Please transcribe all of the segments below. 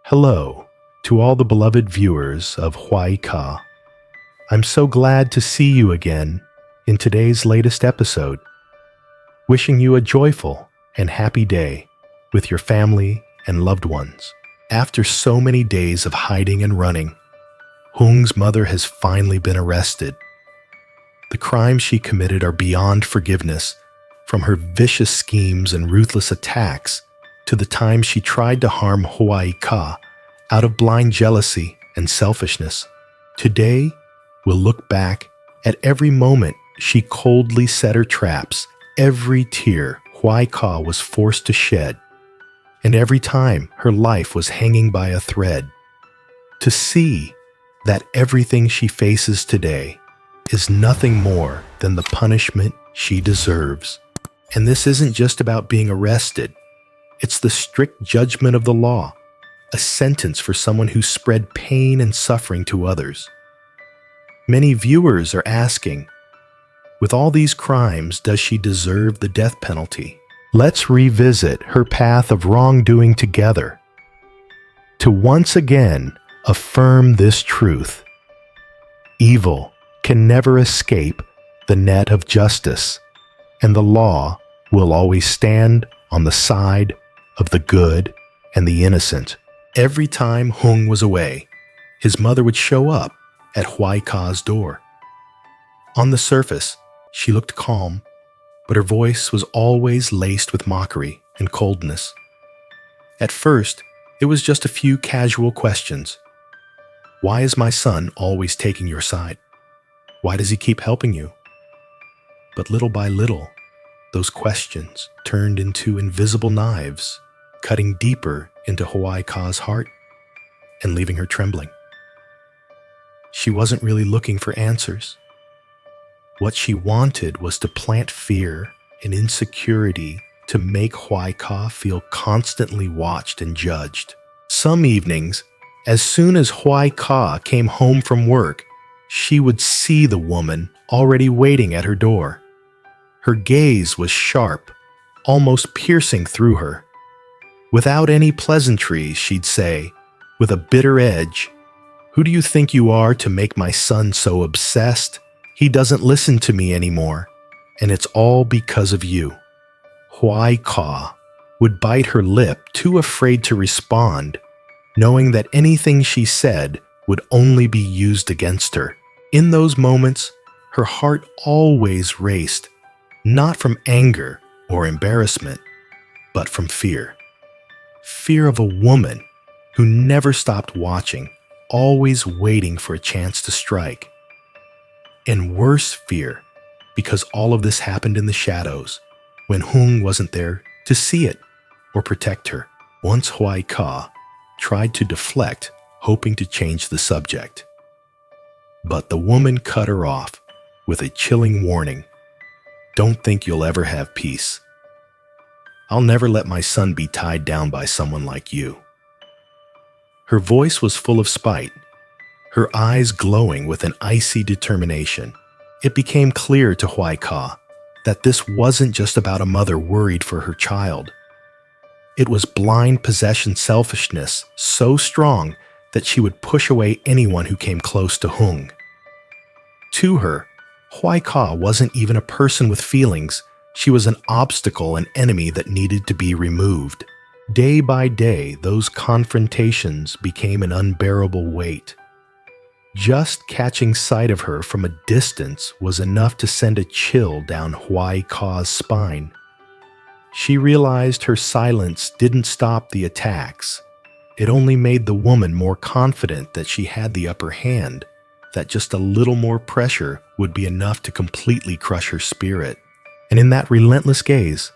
Hello to all the beloved viewers of Hoai Ca. I'm so glad to see you again in today's latest episode. Wishing you a joyful and happy day with your family and loved ones. After so many days of hiding and running, Hung's mother has finally been arrested. The crimes she committed are beyond forgiveness, from her vicious schemes and ruthless attacks to the time she tried to harm Hoai Ca out of blind jealousy and selfishness. Today, we'll look back at every moment she coldly set her traps, every tear Hoai Ca was forced to shed, and every time her life was hanging by a thread. To see that everything she faces today is nothing more than the punishment she deserves. And this isn't just about being arrested. It's the strict judgment of the law, a sentence for someone who spread pain and suffering to others. Many viewers are asking, with all these crimes, does she deserve the death penalty? Let's revisit her path of wrongdoing together to once again affirm this truth. Evil can never escape the net of justice, and the law will always stand on the side of the good and the innocent. Every time Hung was away, his mother would show up at Hoai Ca's door. On the surface, she looked calm, but her voice was always laced with mockery and coldness. At first, it was just a few casual questions. Why is my son always taking your side? Why does he keep helping you? But little by little, those questions turned into invisible knives, cutting deeper into Hoai Ca's heart and leaving her trembling. She wasn't really looking for answers. What she wanted was to plant fear and insecurity to make Hoai Ca feel constantly watched and judged. Some evenings, as soon as Hoai Ca came home from work, she would see the woman already waiting at her door. Her gaze was sharp, almost piercing through her. Without any pleasantries, she'd say, with a bitter edge, "Who do you think you are to make my son so obsessed? He doesn't listen to me anymore, and it's all because of you." Hoai Ca would bite her lip, too afraid to respond, knowing that anything she said would only be used against her. In those moments, her heart always raced, not from anger or embarrassment, but from fear. Fear of a woman who never stopped watching, always waiting for a chance to strike. And worse fear, because all of this happened in the shadows, when Hung wasn't there to see it or protect her. Once Hoai Ca tried to deflect, hoping to change the subject. But the woman cut her off with a chilling warning. "Don't think you'll ever have peace. I'll never let my son be tied down by someone like you." Her voice was full of spite, her eyes glowing with an icy determination. It became clear to Hoai Ca that this wasn't just about a mother worried for her child. It was blind possession selfishness so strong that she would push away anyone who came close to Hung. To her, Hoai Ca wasn't even a person with feelings. She was an obstacle, an enemy that needed to be removed. Day by day, those confrontations became an unbearable weight. Just catching sight of her from a distance was enough to send a chill down Hoai Ca's spine. She realized her silence didn't stop the attacks. It only made the woman more confident that she had the upper hand, that just a little more pressure would be enough to completely crush her spirit. And in that relentless gaze,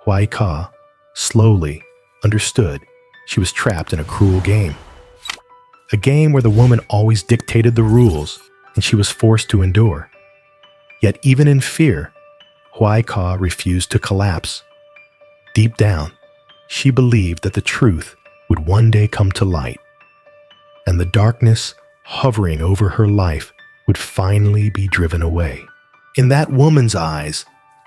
Hoai Ca slowly understood she was trapped in a cruel game. A game where the woman always dictated the rules and she was forced to endure. Yet even in fear, Hoai Ca refused to collapse. Deep down, she believed that the truth would one day come to light, and the darkness hovering over her life would finally be driven away. In that woman's eyes,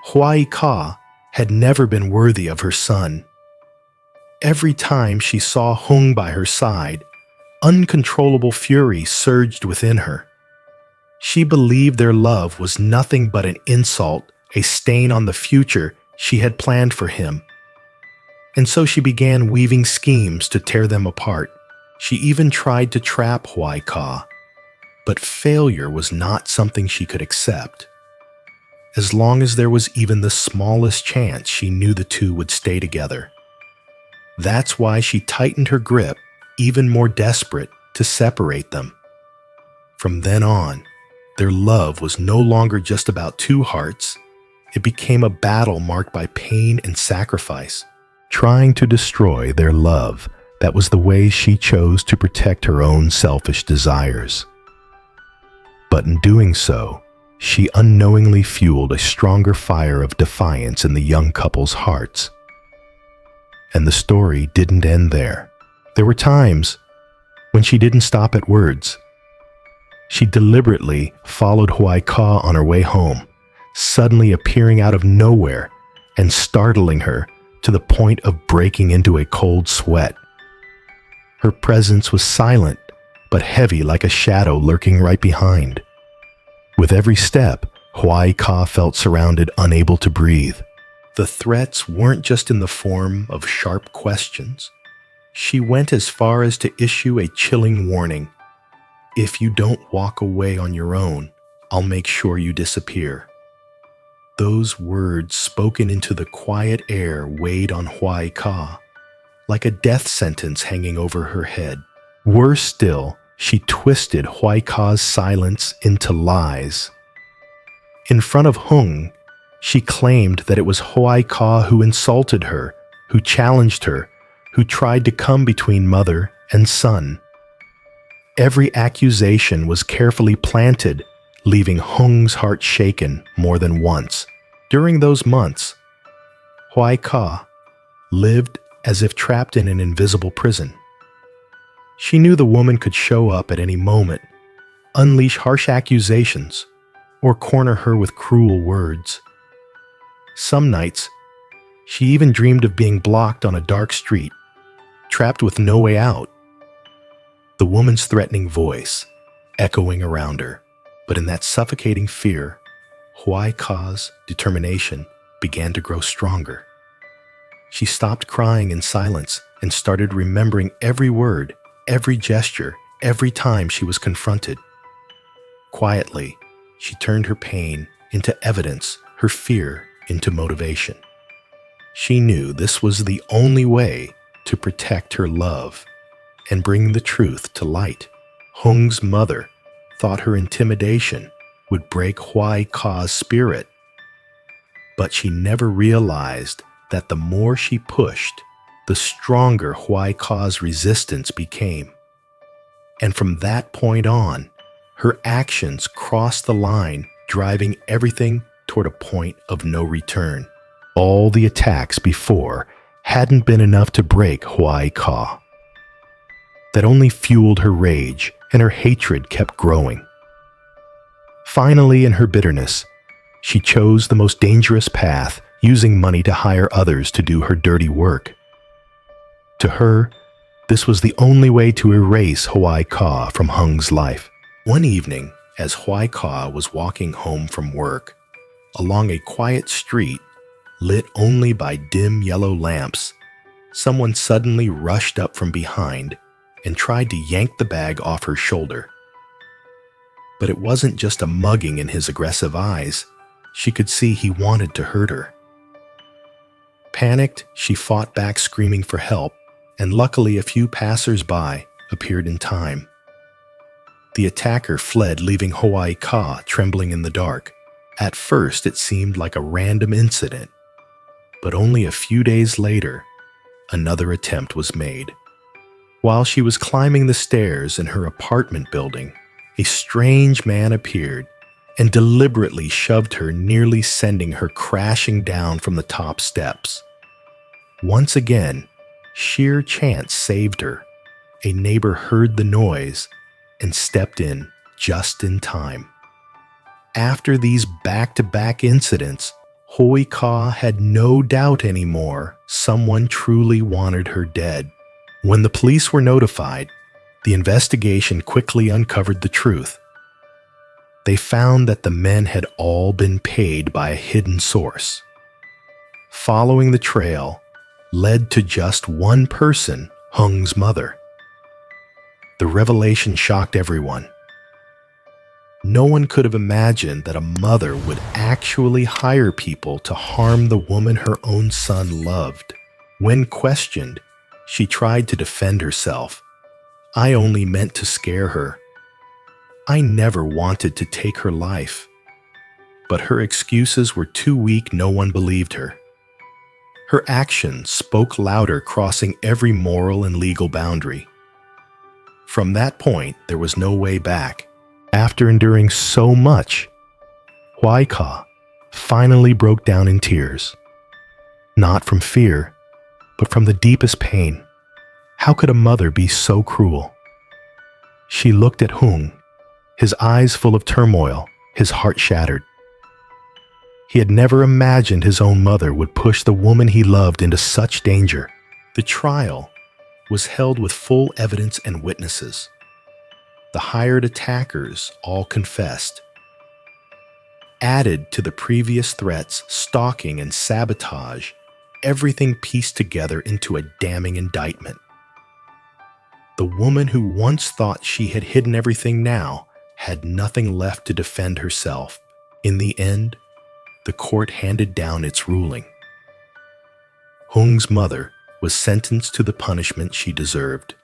Hoai Ca had never been worthy of her son. Every time she saw Hung by her side, uncontrollable fury surged within her. She believed their love was nothing but an insult, a stain on the future she had planned for him. And so she began weaving schemes to tear them apart. She even tried to trap Hoai Ca, but failure was not something she could accept. As long as there was even the smallest chance, she knew the two would stay together. That's why she tightened her grip, even more desperate to separate them. From then on, their love was no longer just about two hearts. It became a battle marked by pain and sacrifice. Trying to destroy their love, that was the way she chose to protect her own selfish desires. But in doing so, she unknowingly fueled a stronger fire of defiance in the young couple's hearts. And the story didn't end there. There were times when she didn't stop at words. She deliberately followed Hoai Ca on her way home, suddenly appearing out of nowhere and startling her to the point of breaking into a cold sweat. Her presence was silent, but heavy like a shadow lurking right behind. With every step, Hoai Ca felt surrounded, unable to breathe. The threats weren't just in the form of sharp questions. She went as far as to issue a chilling warning. If you don't walk away on your own, I'll make sure you disappear. Those words spoken into the quiet air weighed on Hoai Ca, like a death sentence hanging over her head. Worse still, she twisted Hoai Ca's silence into lies. In front of Hung, she claimed that it was Hoai Ca who insulted her, who challenged her, who tried to come between mother and son. Every accusation was carefully planted, leaving Hung's heart shaken more than once. During those months, Hoai Ca lived as if trapped in an invisible prison. She knew the woman could show up at any moment, unleash harsh accusations, or corner her with cruel words. Some nights, she even dreamed of being blocked on a dark street, trapped with no way out. The woman's threatening voice echoing around her, but in that suffocating fear, Hoai Ca's determination began to grow stronger. She stopped crying in silence and started remembering every word, every gesture, every time she was confronted. Quietly, she turned her pain into evidence, her fear into motivation. She knew this was the only way to protect her love and bring the truth to light. Hung's mother thought her intimidation would break Hoai Ca's spirit, but she never realized that the more she pushed, the stronger Hoai Ca's resistance became. And from that point on, her actions crossed the line, driving everything toward a point of no return. All the attacks before hadn't been enough to break Hoai Ca. That only fueled her rage, and her hatred kept growing. Finally, in her bitterness, she chose the most dangerous path, using money to hire others to do her dirty work. To her, this was the only way to erase Hoai Ca from Hung's life. One evening, as Hoai Ca was walking home from work, along a quiet street, lit only by dim yellow lamps, someone suddenly rushed up from behind and tried to yank the bag off her shoulder. But it wasn't just a mugging in his aggressive eyes. She could see he wanted to hurt her. Panicked, she fought back, screaming for help, and luckily a few passers-by appeared in time. The attacker fled, leaving Hoai Ca trembling in the dark. At first, it seemed like a random incident, but only a few days later, another attempt was made. While she was climbing the stairs in her apartment building, a strange man appeared and deliberately shoved her, nearly sending her crashing down from the top steps. Once again, sheer chance saved her. A neighbor heard the noise and stepped in just in time. After these back-to-back incidents, Hoai Ca had no doubt anymore someone truly wanted her dead. When the police were notified, the investigation quickly uncovered the truth. They found that the men had all been paid by a hidden source. Following the trail led to just one person, Hung's mother. The revelation shocked everyone. No one could have imagined that a mother would actually hire people to harm the woman her own son loved. When questioned, she tried to defend herself. "I only meant to scare her. I never wanted to take her life." But her excuses were too weak, no one believed her. Her actions spoke louder, crossing every moral and legal boundary. From that point, there was no way back. After enduring so much, Hoai Ca finally broke down in tears. Not from fear, but from the deepest pain. How could a mother be so cruel? She looked at Hung, his eyes full of turmoil, his heart shattered. He had never imagined his own mother would push the woman he loved into such danger. The trial was held with full evidence and witnesses. The hired attackers all confessed. Added to the previous threats, stalking, and sabotage, everything pieced together into a damning indictment. The woman who once thought she had hidden everything now had nothing left to defend herself. In the end, the court handed down its ruling. Hung's mother was sentenced to the punishment she deserved.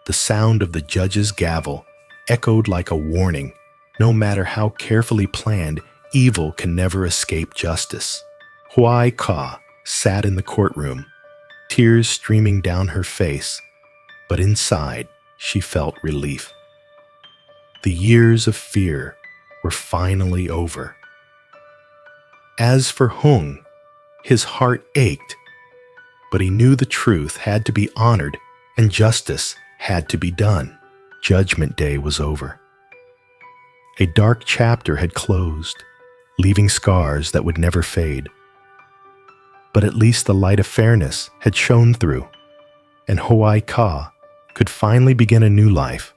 The sound of the judge's gavel echoed like a warning. No matter how carefully planned, evil can never escape justice. Hoai Ca sat in the courtroom, tears streaming down her face, but inside she felt relief. The years of fear were finally over. As for Hung, his heart ached, but he knew the truth had to be honored and justice had to be done. Judgment Day was over. A dark chapter had closed, leaving scars that would never fade. But at least the light of fairness had shone through, and Hoai Ca could finally begin a new life,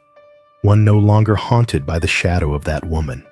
one no longer haunted by the shadow of that woman.